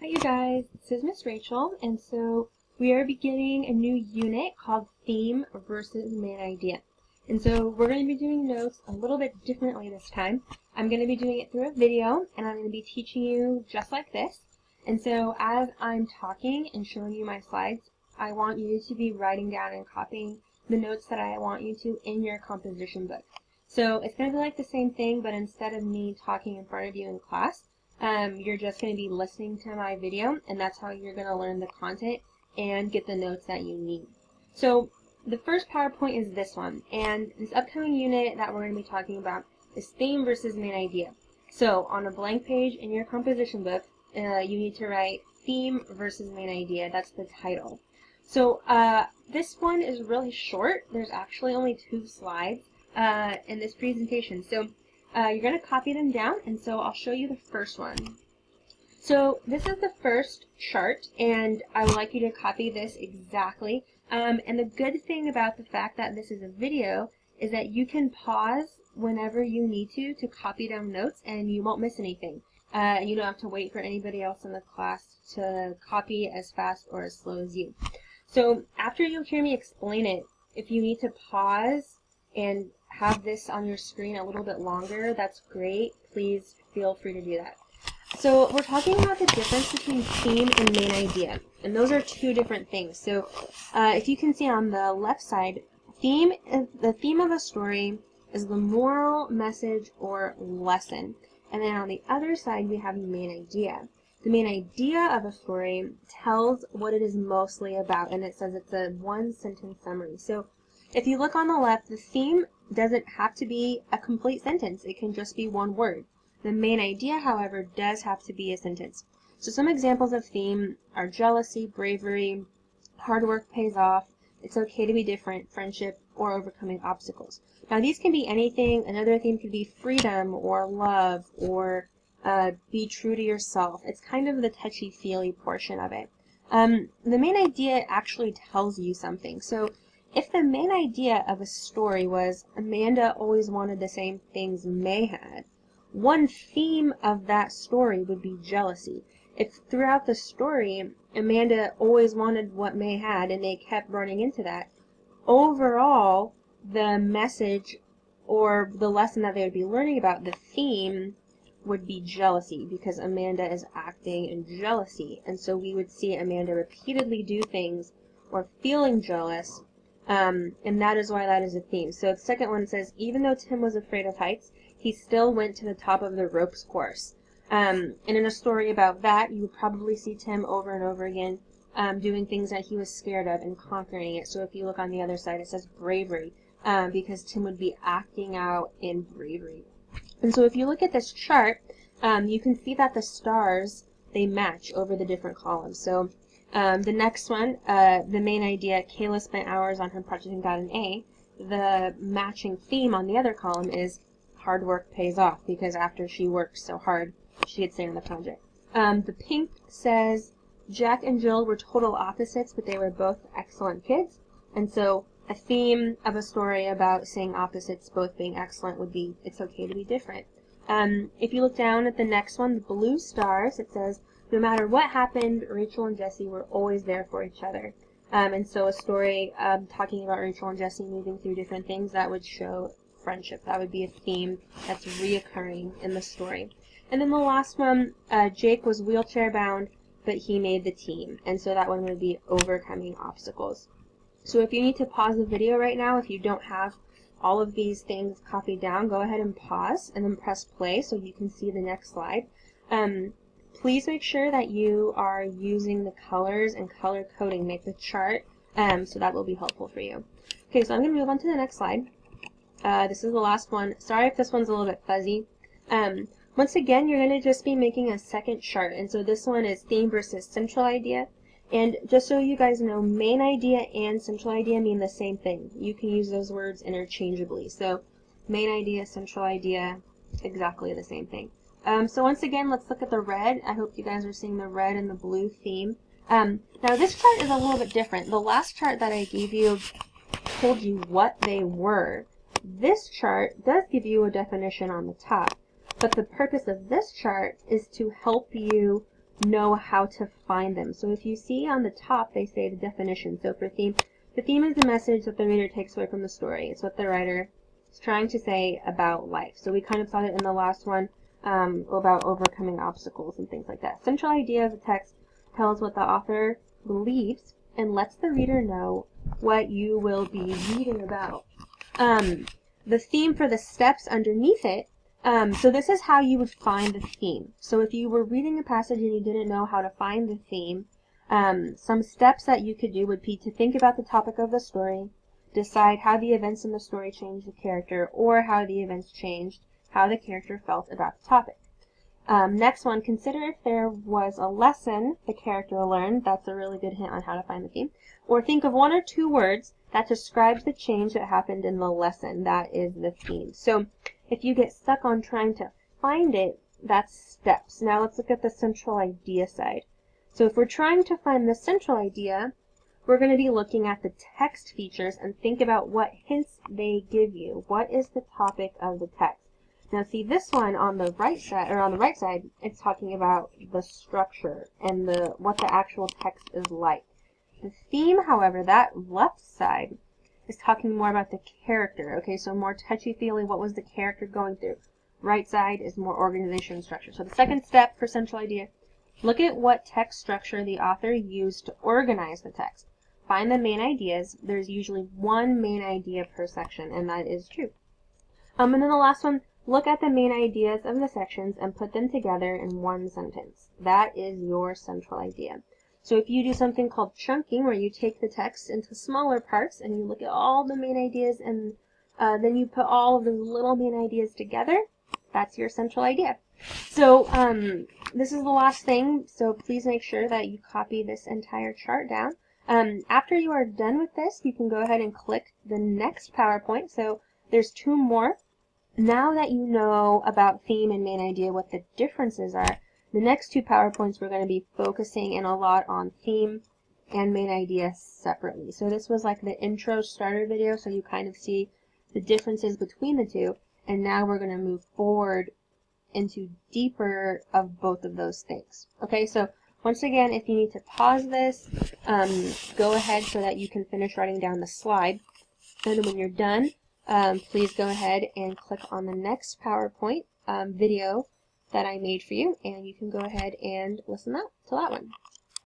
Hi you guys, this is Miss Rachel, and so we are beginning a new unit called Theme versus Main Idea. And so we're going to be doing notes a little bit differently this time. I'm going to be doing it through a video, and I'm going to be teaching you just like this. And so as I'm talking and showing you my slides, I want you to be writing down and copying the notes that I want you to in your composition book. So it's going to be like the same thing, but instead of me talking in front of you in class, you're just going to be listening to my video, and that's how you're going to learn the content and get the notes that you need. So the first PowerPoint is this one, and this upcoming unit that we're going to be talking about is theme versus main idea. So on a blank page in your composition book, you need to write theme versus main idea. That's the title. So this one is really short. There's actually only 2 slides in this presentation. So you're going to copy them down, and so I'll show you the first one. So this is the first chart, and I would like you to copy this exactly. And the good thing about the fact that this is a video is that you can pause whenever you need to copy down notes, and you won't miss anything. You don't have to wait for anybody else in the class to copy as fast or as slow as you. So after you hear me explain it, if you need to pause and have this on your screen a little bit longer, that's great. Please feel free to do that. So we're talking about the difference between theme and main idea, and those are 2 different things. So if you can see on the left side, the theme of a story is the moral, message, or lesson. And then on the other side, we have the main idea. The main idea of a story tells what it is mostly about, and it says it's a 1-sentence summary. So if you look on the left, the theme doesn't have to be a complete sentence. It can just be 1 word. The main idea, however, does have to be a sentence. So some examples of theme are jealousy, bravery, hard work pays off, it's okay to be different, friendship, or overcoming obstacles. Now these can be anything. Another theme could be freedom or love or be true to yourself. It's kind of the touchy-feely portion of it. The main idea actually tells you something. So if the main idea of a story was Amanda always wanted the same things May had, one theme of that story would be jealousy. If throughout the story Amanda always wanted what May had and they kept running into that, overall the message or the lesson that they would be learning about, the theme, would be jealousy, because Amanda is acting in jealousy. And so we would see Amanda repeatedly do things or feeling jealous, and that is why that is a theme. So the second one says, even though Tim was afraid of heights, he still went to the top of the ropes course. And in a story about that, you would probably see Tim over and over again doing things that he was scared of and conquering it. So if you look on the other side, it says bravery, because Tim would be acting out in bravery. And so if you look at this chart, you can see that the stars, they match over the different columns. So the next one, the main idea, Kayla spent hours on her project and got an A. The matching theme on the other column is hard work pays off, because after she worked so hard, she could stay on the project. The pink says Jack and Jill were total opposites, but they were both excellent kids. And so a theme of a story about saying opposites both being excellent would be it's okay to be different. If you look down at the next one, the blue stars, it says no matter what happened, Rachel and Jesse were always there for each other. And so a story talking about Rachel and Jesse moving through different things, that would show friendship. That would be a theme that's reoccurring in the story. And then the last one, Jake was wheelchair bound, but he made the team. And so that one would be overcoming obstacles. So if you need to pause the video right now, if you don't have all of these things copied down, go ahead and pause and then press play so you can see the next slide. Please make sure that you are using the colors and color coding. Make the chart, so that will be helpful for you. Okay, so I'm going to move on to the next slide. This is the last one. Sorry if this one's a little bit fuzzy. Once again, you're going to just be making a second chart, and so this one is theme versus central idea. And just so you guys know, main idea and central idea mean the same thing. You can use those words interchangeably. So main idea, central idea, exactly the same thing. So once again, let's look at the red. I hope you guys are seeing the red and the blue theme. Now this chart is a little bit different. The last chart that I gave you told you what they were. This chart does give you a definition on the top, but the purpose of this chart is to help you know how to find them. So if you see on the top, they say the definition. So for theme, the theme is the message that the reader takes away from the story. It's what the writer is trying to say about life. So we kind of saw it in the last one about overcoming obstacles and things like that. Central idea of the text tells what the author believes and lets the reader know what you will be reading about. The theme for the steps underneath it, so this is how you would find the theme. So if you were reading a passage and you didn't know how to find the theme, some steps that you could do would be to think about the topic of the story, decide how the events in the story changed the character, or how the events changed how the character felt about the topic. Next one, consider if there was a lesson the character learned. That's a really good hint on how to find the theme. Or think of 1 or 2 words that describes the change that happened in the lesson. That is the theme. So if you get stuck on trying to find it, that's steps. Now let's look at the central idea side. So if we're trying to find the central idea, we're going to be looking at the text features and think about what hints they give you. What is the topic of the text? Now see this one on the right side, or on the right side, it's talking about the structure and what the actual text is like. The theme, however, that left side is talking more about the character. Okay, so more touchy-feely, what was the character going through? Right side is more organization and structure. So the second step for central idea, look at what text structure the author used to organize the text. Find the main ideas. There's usually 1 main idea per section, and that is true. And then the last one, look at the main ideas of the sections and put them together in 1 sentence. That is your central idea. So if you do something called chunking, where you take the text into smaller parts and you look at all the main ideas and then you put all of the little main ideas together, that's your central idea. So this is the last thing, so please make sure that you copy this entire chart down. After you are done with this, you can go ahead and click the next PowerPoint. So there's 2 more. Now that you know about theme and main idea, what the differences are, the next 2 PowerPoints we're going to be focusing in a lot on theme and main idea separately. So this was like the intro starter video, so you kind of see the differences between the 2, and now we're going to move forward into deeper of both of those things. Okay, so once again, if you need to pause this, go ahead so that you can finish writing down the slide, and when you're done, please go ahead and click on the next PowerPoint video that I made for you, and you can go ahead and listen to that one.